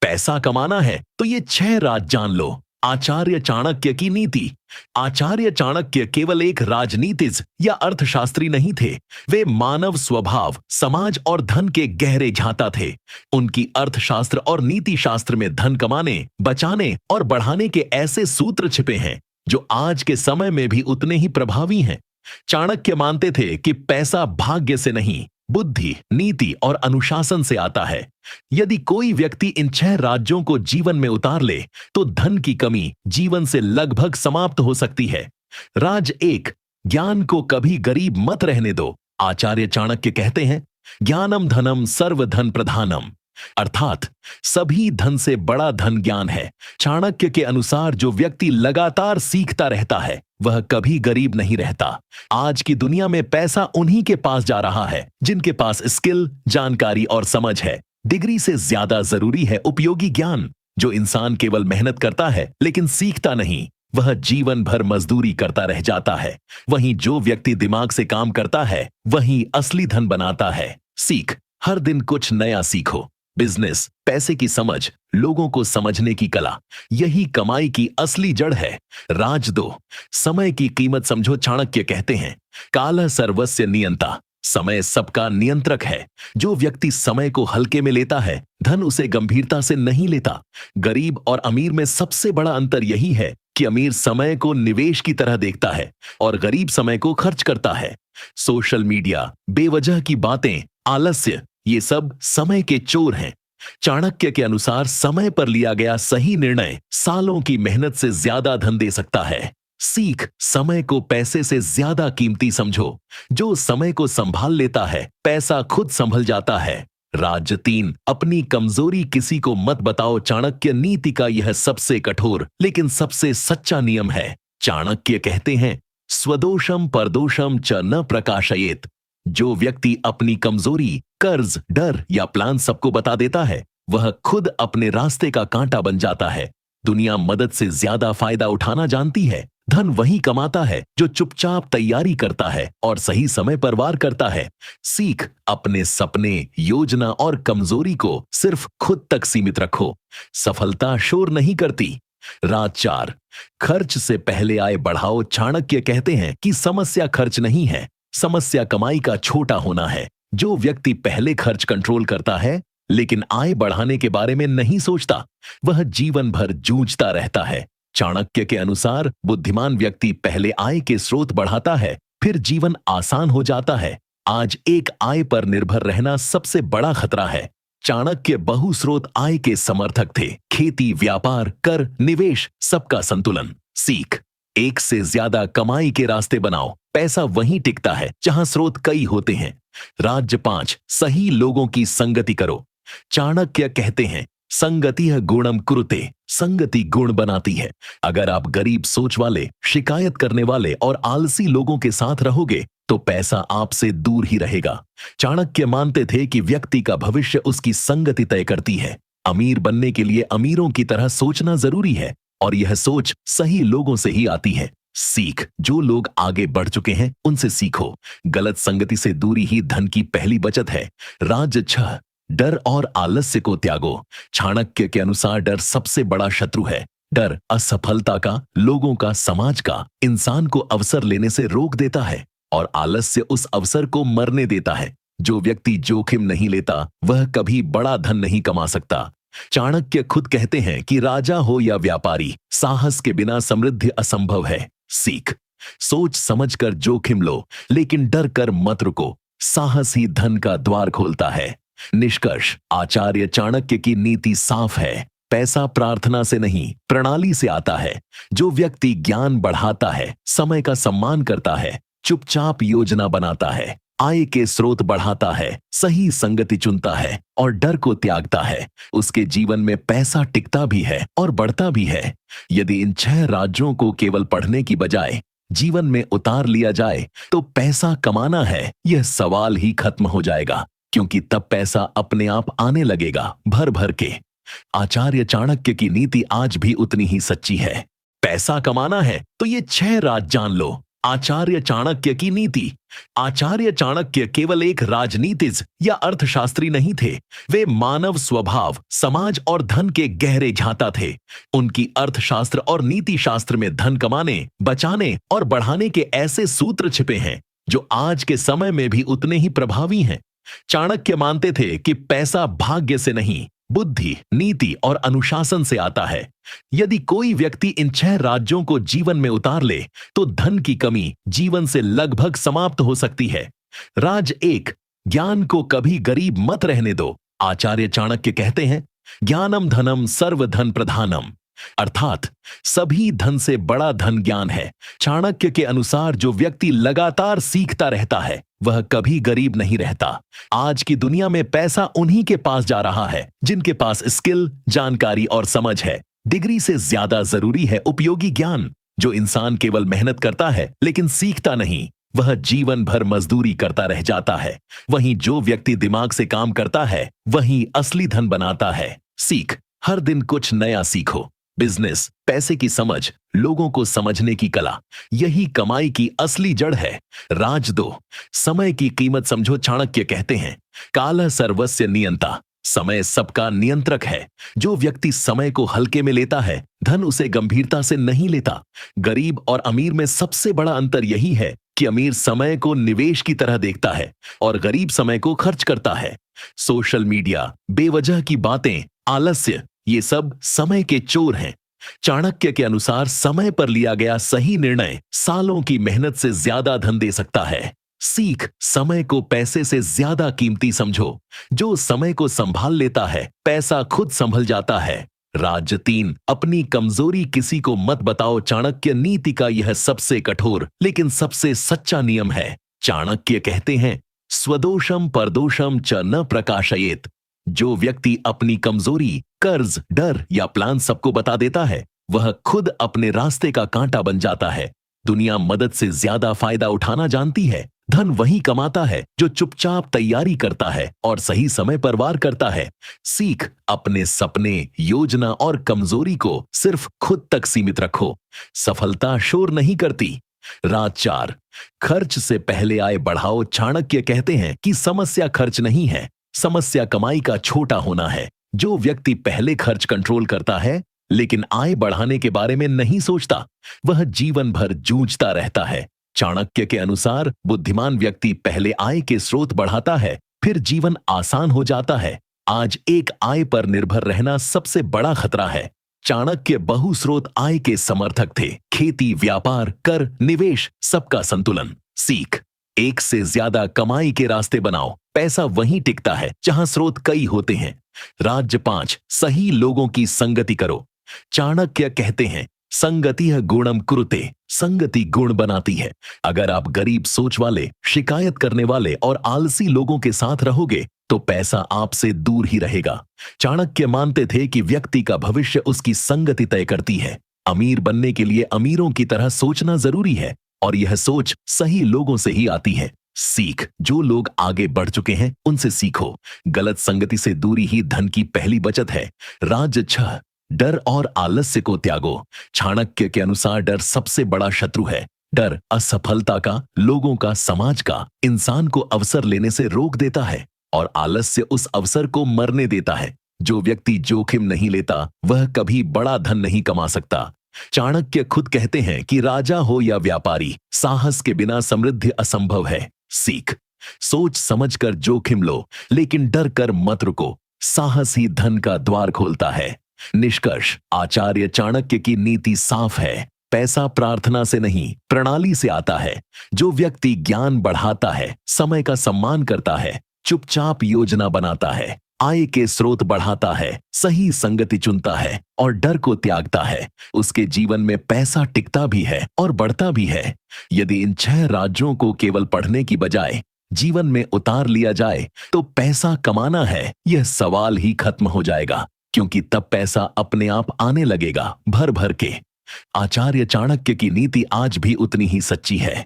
पैसा कमाना है तो ये 6 राज जान लो। आचार्य चाणक्य की नीति। आचार्य चाणक्य केवल एक राजनीतिज्ञ या अर्थशास्त्री नहीं थे, वे मानव स्वभाव, समाज और धन के गहरे झांता थे। उनकी अर्थशास्त्र और नीति शास्त्र में धन कमाने, बचाने और बढ़ाने के ऐसे सूत्र छिपे हैं जो आज के समय में भी उतने ही प्रभावी हैं। चाणक्य मानते थे कि पैसा भाग्य से नहीं, बुद्धि, नीति और अनुशासन से आता है। यदि कोई व्यक्ति इन 6 राज्यों को जीवन में उतार ले तो धन की कमी जीवन से लगभग समाप्त हो सकती है। राज 1, ज्ञान को कभी गरीब मत रहने दो। आचार्य चाणक्य कहते हैं, ज्ञानम धनम सर्व धन प्रधानम, अर्थात सभी धन से बड़ा धन ज्ञान है। चाणक्य के अनुसार जो व्यक्ति लगातार सीखता रहता है वह कभी गरीब नहीं रहता। आज की दुनिया में पैसा उन्हीं के पास जा रहा है जिनके पास स्किल, जानकारी और समझ है। डिग्री से ज्यादा जरूरी है उपयोगी ज्ञान। जो इंसान केवल मेहनत करता है लेकिन सीखता नहीं, वह जीवन भर मजदूरी करता रह जाता है। वहीं जो व्यक्ति दिमाग से काम करता है वही असली धन बनाता है। सीख, हर दिन कुछ नया सीखो। बिजनेस, पैसे की समझ, लोगों को समझने की कला, यही कमाई की असली जड़ है। राज 2, समय की कीमत समझो। चाणक्य कहते हैं, काल सर्वस्य नियंता, समय सबका नियंत्रक है। जो व्यक्ति समय को हल्के में लेता है, धन उसे गंभीरता से नहीं लेता। गरीब और अमीर में सबसे बड़ा अंतर यही है कि अमीर समय को निवेश की तरह देखता है और गरीब समय को खर्च करता है। सोशल मीडिया, बेवजह की बातें, आलस्य, ये सब समय के चोर हैं। चाणक्य के अनुसार समय पर लिया गया सही निर्णय सालों की मेहनत से ज्यादा धन दे सकता है। सीख, समय को पैसे से ज्यादा कीमती समझो। जो समय को संभाल लेता है, पैसा खुद संभल जाता है। राज 3, अपनी कमजोरी किसी को मत बताओ। चाणक्य नीति का यह सबसे कठोर लेकिन सबसे सच्चा नियम है। चाणक्य कहते हैं, स्वदोषम परदोषम च न प्रकाशयेत। जो व्यक्ति अपनी कमजोरी, कर्ज, डर या प्लान सबको बता देता है, वह खुद अपने रास्ते का कांटा बन जाता है। दुनिया मदद से ज्यादा फायदा उठाना जानती है। धन वही कमाता है जो चुपचाप तैयारी करता है और सही समय पर वार करता है। सीख, अपने सपने, योजना और कमजोरी को सिर्फ खुद तक सीमित रखो। सफलता शोर नहीं करती। राज 4, खर्च से पहले आय बढ़ाओ। चाणक्य कहते हैं कि समस्या खर्च नहीं है, समस्या कमाई का छोटा होना है। जो व्यक्ति पहले खर्च कंट्रोल करता है लेकिन आय बढ़ाने के बारे में नहीं सोचता, वह जीवन भर जूझता रहता है। चाणक्य के अनुसार बुद्धिमान व्यक्ति पहले आय के स्रोत बढ़ाता है, फिर जीवन आसान हो जाता है। आज एक आय पर निर्भर रहना सबसे बड़ा खतरा है। चाणक्य बहुस्रोत आय के समर्थक थे। खेती, व्यापार, कर, निवेश, सबका संतुलन। सीख, एक से ज्यादा कमाई के रास्ते बनाओ। पैसा वहीं टिकता है जहां स्रोत कई होते हैं। राज्य 5, सही लोगों की संगति करो। चाणक्य कहते हैं, संगतिः गुणम कुरुते, संगति गुण बनाती है। अगर आप गरीब सोच वाले, शिकायत करने वाले और आलसी लोगों के साथ रहोगे तो पैसा आपसे दूर ही रहेगा। चाणक्य मानते थे कि व्यक्ति का भविष्य उसकी संगति तय करती है। अमीर बनने के लिए अमीरों की तरह सोचना जरूरी है और यह सोच सही लोगों से ही आती है। सीख, जो लोग आगे बढ़ चुके हैं उनसे सीखो। गलत संगति से दूरी ही धन की पहली बचत है। राज 6, डर और आलस्य को त्यागो। चाणक्य के अनुसार डर सबसे बड़ा शत्रु है। डर असफलता का, लोगों का, समाज का, इंसान को अवसर लेने से रोक देता है और आलस्य उस अवसर को मरने देता है। जो व्यक्ति जोखिम नहीं लेता वह कभी बड़ा धन नहीं कमा सकता। चाणक्य खुद कहते हैं कि राजा हो या व्यापारी, साहस के बिना समृद्धि असंभव है। सीख, सोच समझकर जोखिम लो लेकिन डर कर मत रुको। साहस ही धन का द्वार खोलता है। निष्कर्ष, आचार्य चाणक्य की नीति साफ है। पैसा प्रार्थना से नहीं, प्रणाली से आता है। जो व्यक्ति ज्ञान बढ़ाता है, समय का सम्मान करता है, चुपचाप योजना बनाता है, आय के स्रोत बढ़ाता है, सही संगति चुनता है और डर को त्यागता है, उसके जीवन में पैसा टिकता भी है और बढ़ता भी है। यदि इन 6 राज्यों को केवल पढ़ने की बजाय जीवन में उतार लिया जाए तो पैसा कमाना है यह सवाल ही खत्म हो जाएगा, क्योंकि तब पैसा अपने आप आने लगेगा भर भर के। आचार्य चाणक्य की नीति आज भी उतनी ही सच्ची है। पैसा कमाना है तो ये 6 राज जान लो। आचार्य चाणक्य की नीति। आचार्य चाणक्य केवल एक राजनीतिज्ञ या अर्थशास्त्री नहीं थे, वे मानव स्वभाव, समाज और धन के गहरे झांता थे। उनकी अर्थशास्त्र और नीति शास्त्र में धन कमाने, बचाने और बढ़ाने के ऐसे सूत्र छिपे हैं जो आज के समय में भी उतने ही प्रभावी हैं। चाणक्य मानते थे कि पैसा भाग्य से नहीं, बुद्धि, नीति और अनुशासन से आता है। यदि कोई व्यक्ति इन 6 राज्यों को जीवन में उतार ले तो धन की कमी जीवन से लगभग समाप्त हो सकती है। राज 1, ज्ञान को कभी गरीब मत रहने दो। आचार्य चाणक्य कहते हैं, ज्ञानम धनम सर्व धन प्रधानम, अर्थात सभी धन से बड़ा धन ज्ञान है। चाणक्य के अनुसार जो व्यक्ति लगातार सीखता रहता है वह कभी गरीब नहीं रहता। आज की दुनिया में पैसा उन्हीं के पास जा रहा है जिनके पास स्किल, जानकारी और समझ है। डिग्री से ज्यादा जरूरी है उपयोगी ज्ञान। जो इंसान केवल मेहनत करता है लेकिन सीखता नहीं, वह जीवन भर मजदूरी करता रह जाता है। वहीं जो व्यक्ति दिमाग से काम करता है वही असली धन बनाता है। सीख, हर दिन कुछ नया सीखो। बिजनेस, पैसे की समझ, लोगों को समझने की कला, यही कमाई की असली जड़ है। राज 2, समय की कीमत समझो। चाणक्य कहते हैं, कालः सर्वस्य नियंता, समय सबका नियंत्रक है। जो व्यक्ति समय को हल्के में लेता है, धन उसे गंभीरता से नहीं लेता। गरीब और अमीर में सबसे बड़ा अंतर यही है कि अमीर समय को निवेश की तरह देखता है और गरीब समय को खर्च करता है। सोशल मीडिया, बेवजह की बातें, आलस्य, ये सब समय के चोर हैं। चाणक्य के अनुसार समय पर लिया गया सही निर्णय सालों की मेहनत से ज्यादा धन दे सकता है। सीख, समय को पैसे से ज्यादा कीमती समझो। जो समय को संभाल लेता है, पैसा खुद संभल जाता है। राज 3, अपनी कमजोरी किसी को मत बताओ। चाणक्य नीति का यह सबसे कठोर लेकिन सबसे सच्चा नियम है। चाणक्य कहते हैं, स्वदोषम परदोषम च न प्रकाशयेत। जो व्यक्ति अपनी कमजोरी, कर्ज, डर या प्लान सबको बता देता है, वह खुद अपने रास्ते का कांटा बन जाता है। दुनिया मदद से ज्यादा फायदा उठाना जानती है। धन वही कमाता है जो चुपचाप तैयारी करता है और सही समय पर वार करता है। सीख, अपने सपने, योजना और कमजोरी को सिर्फ खुद तक सीमित रखो। सफलता शोर नहीं करती। राज 4, खर्च से पहले आय बढ़ाओ। चाणक्य कहते हैं कि समस्या खर्च नहीं है, समस्या कमाई का छोटा होना है। जो व्यक्ति पहले खर्च कंट्रोल करता है लेकिन आय बढ़ाने के बारे में नहीं सोचता, वह जीवन भर जूझता रहता है। चाणक्य के अनुसार बुद्धिमान व्यक्ति पहले आय के स्रोत बढ़ाता है, फिर जीवन आसान हो जाता है। आज एक आय पर निर्भर रहना सबसे बड़ा खतरा है। चाणक्य बहुस्रोत आय के समर्थक थे। खेती, व्यापार, कर, निवेश, सबका संतुलन। सीख, एक से ज्यादा कमाई के रास्ते बनाओ। पैसा वहीं टिकता है जहां स्रोत कई होते हैं। राज्य 5, सही लोगों की संगति करो। चाणक्य कहते हैं, संगतिः गुणम कुरुते, संगति गुण बनाती है। अगर आप गरीब सोच वाले, शिकायत करने वाले और आलसी लोगों के साथ रहोगे तो पैसा आपसे दूर ही रहेगा। चाणक्य मानते थे कि व्यक्ति का भविष्य उसकी संगति तय करती है। अमीर बनने के लिए अमीरों की तरह सोचना जरूरी है और यह सोच सही लोगों से ही आती है। सीख, जो लोग आगे बढ़ चुके हैं उनसे सीखो। गलत संगति से दूरी ही धन की पहली बचत है। राज 6, डर और आलस्य को त्यागो। चाणक्य के अनुसार डर सबसे बड़ा शत्रु है। डर असफलता का, लोगों का, समाज का, इंसान को अवसर लेने से रोक देता है और आलस्य उस अवसर को मरने देता है। जो व्यक्ति जोखिम नहीं लेता वह कभी बड़ा धन नहीं कमा सकता। चाणक्य खुद कहते हैं कि राजा हो या व्यापारी, साहस के बिना समृद्धि असंभव है। सीख, सोच समझकर जोखिम लो लेकिन डर कर मत रुको। साहस ही धन का द्वार खोलता है। निष्कर्ष, आचार्य चाणक्य की नीति साफ है। पैसा प्रार्थना से नहीं, प्रणाली से आता है। जो व्यक्ति ज्ञान बढ़ाता है, समय का सम्मान करता है, चुपचाप योजना बनाता है, आय के स्रोत बढ़ाता है, सही संगति चुनता है और डर को त्यागता है, उसके जीवन में पैसा टिकता भी है और बढ़ता भी है। यदि इन 6 राज्यों को केवल पढ़ने की बजाय जीवन में उतार लिया जाए तो पैसा कमाना है यह सवाल ही खत्म हो जाएगा, क्योंकि तब पैसा अपने आप आने लगेगा भर भर के। आचार्य चाणक्य की नीति आज भी उतनी ही सच्ची है।